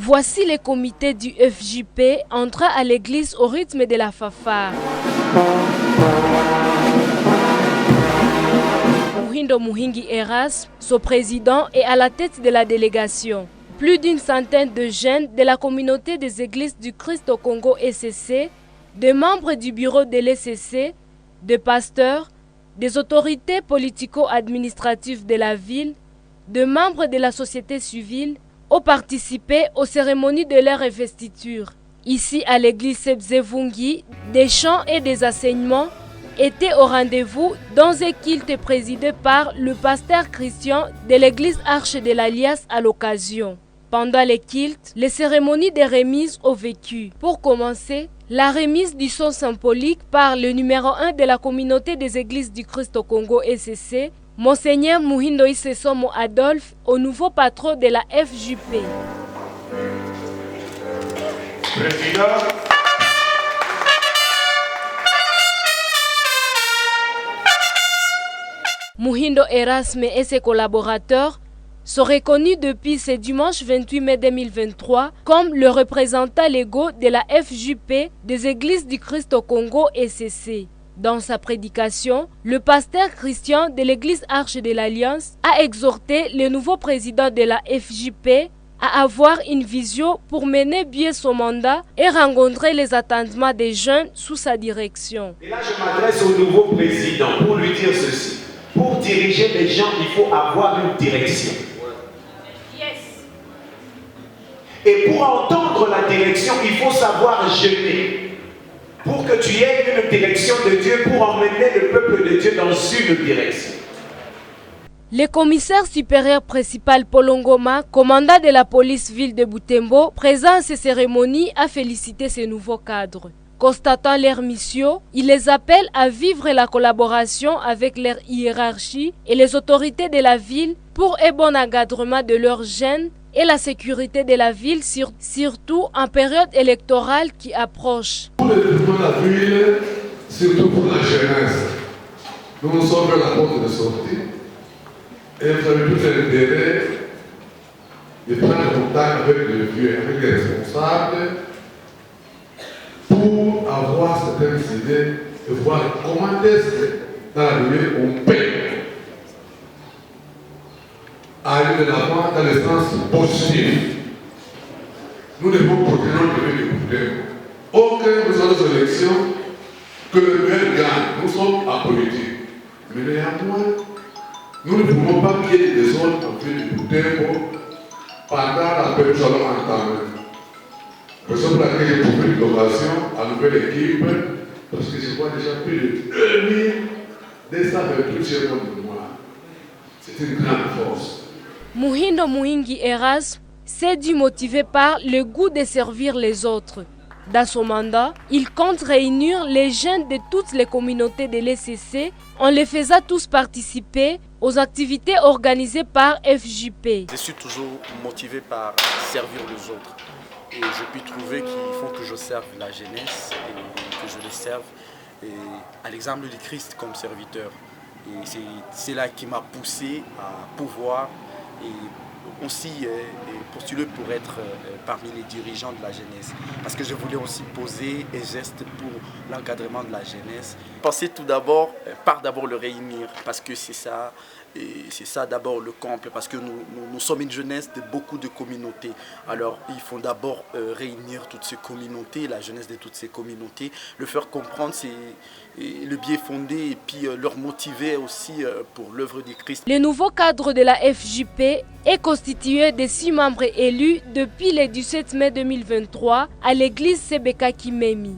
Voici les comités du FJP entrant à l'église au rythme de la fanfare. Muhindo Muhingi Erasme, son président, est à la tête de la délégation. Plus d'une centaine de jeunes de la communauté des églises du Christ au Congo ECC, des membres du bureau de l'ECC, des pasteurs, des autorités politico-administratives de la ville, des membres de la société civile ont participé aux cérémonies de leur investiture. Ici à l'église Sebzevungi, des chants et des enseignements étaient au rendez-vous dans un culte présidé par le pasteur Christian de l'église Arche de l'Alliance à l'occasion. Pendant les cultes, les cérémonies de remise ont vécu. Pour commencer, la remise du son symbolique par le numéro 1 de la communauté des églises du Christ au Congo ECC, Monseigneur Muhindo Isesomo Adolphe, au nouveau patron de la FJP. Président. Muhindo Erasme et ses collaborateurs sont reconnus depuis ce dimanche 28 mai 2023 comme le représentant légaux de la FJP des églises du Christ au Congo ECC. Dans sa prédication, le pasteur Christian de l'église Arche de l'Alliance a exhorté le nouveau président de la FJP à avoir une vision pour mener bien son mandat et rencontrer les attendements des jeunes sous sa direction. Et là, je m'adresse au nouveau président pour lui dire ceci. Pour diriger les gens, il faut avoir une direction. Et pour entendre la direction, il faut savoir jeûner. Pour que tu aies une direction de Dieu, pour emmener le peuple de Dieu dans une direction. Le commissaire supérieur principal Paul Ngoma, commandant de la police ville de Butembo, présent à ces cérémonies, a félicité ces nouveaux cadres. Constatant leur mission, il les appelle à vivre la collaboration avec leur hiérarchie et les autorités de la ville pour un bon encadrement de leurs jeunes et la sécurité de la ville, surtout en période électorale qui approche. Pour le développement de la ville, surtout pour la jeunesse, nous nous sommes vers la porte de sortie et vous avez tout l'intérêt de prendre contact avec le vieux, avec les responsables, pour avoir certaines idées et voir comment est-ce que dans la vie on peut aller de l'avant dans le sens positif. Nous devons protéger notre pays du problème. Aucun besoin de élections que le maire gagne. Nous sommes apolitiques. Mais néanmoins, nous ne pouvons pas qu'il y ait des désordres en fait du problème pendant la période que nous allons entendre. C'est pour laquelle j'ai trouvé une innovation à nouvelle équipe, parce que je vois déjà plus de 2228 chez moi. C'est une grande force. Muhindo Muhingi Erasme s'est dû motivé par le goût de servir les autres. Dans son mandat, il compte réunir les jeunes de toutes les communautés de l'ECC en les faisant tous participer aux activités organisées par FJP. Je suis toujours motivé par servir les autres. Et je puis trouver qu'il faut que je serve la jeunesse et que je les serve à l'exemple du Christ comme serviteur. Et c'est là qui m'a poussé à pouvoir et aussi postuler pour être parmi les dirigeants de la jeunesse. Parce que je voulais aussi poser un geste pour l'encadrement de la jeunesse. Penser tout d'abord, par d'abord le réunir, parce que c'est ça. Et c'est ça d'abord le comble, parce que nous sommes une jeunesse de beaucoup de communautés. Alors il faut d'abord réunir toutes ces communautés, la jeunesse de toutes ces communautés, le faire comprendre le bien fondé et puis leur motiver aussi pour l'œuvre du Christ. Le nouveau cadre de la FJP est constitué de 6 membres élus depuis le 17 mai 2023 à l'église Sebeka Kimemi.